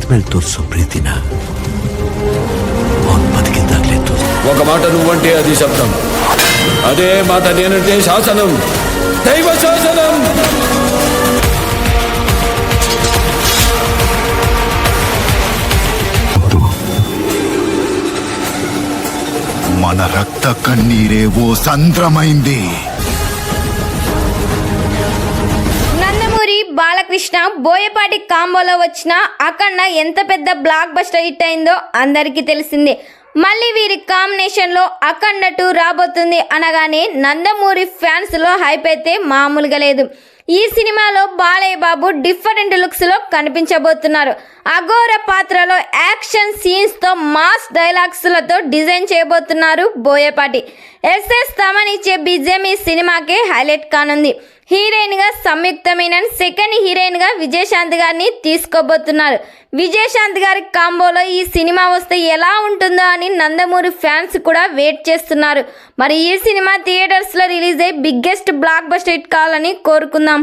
ಮೇಲೆ ತೋರಿಸೋ ಪ್ರೀತಿನ ಅವನು ಬದುಕಿದ್ದಾಗಲೇ ತೋರಿಸ. ఒక మాట నువ్వంటే అది శబ్దం, అదే మాట నేనంటే శాసనం, దైవ శాసనం. మన రక్త కన్నీరే ఓ సంద్రమైంది. నందమూరి బాలకృష్ణ బోయపాటి కాంబోలో వచ్చిన అఖండ ఎంత పెద్ద బ్లాక్ బస్టర్ హిట్ అయిందో అందరికీ తెలిసిందే. మళ్ళీ వీరి కాంబినేషన్లో అఖండ 2 రాబోతుంది అనగానే నందమూరి ఫ్యాన్స్లో హైప్ అయితే మామూలుగా లేదు. ఈ సినిమాలో బాలయ్య బాబు డిఫరెంట్ లుక్స్లో కనిపించబోతున్నారు. అఘోర పాత్రలో యాక్షన్ సీన్స్తో మాస్ డైలాగ్స్లతో డిజైన్ చేయబోతున్నారు బోయపాటి. ఎస్ఎస్ తమన్ ఇచ్చే బిజిఎం ఈ సినిమాకే హైలైట్ కానుంది. హీరోయిన్గా సంయుక్త మీనన్, సెకండ్ హీరోయిన్గా విజయశాంతి గారిని తీసుకోబోతున్నారు. విజయశాంతి గారి కాంబోలో ఈ సినిమా వస్తే ఎలా ఉంటుందో అని నందమూరి ఫ్యాన్స్ కూడా వెయిట్ చేస్తున్నారు. మరి ఈ సినిమా థియేటర్స్లో రిలీజ్ అయ్యి బిగ్గెస్ట్ బ్లాక్ బస్టర్ హిట్ కావాలని కోరుకుందాం.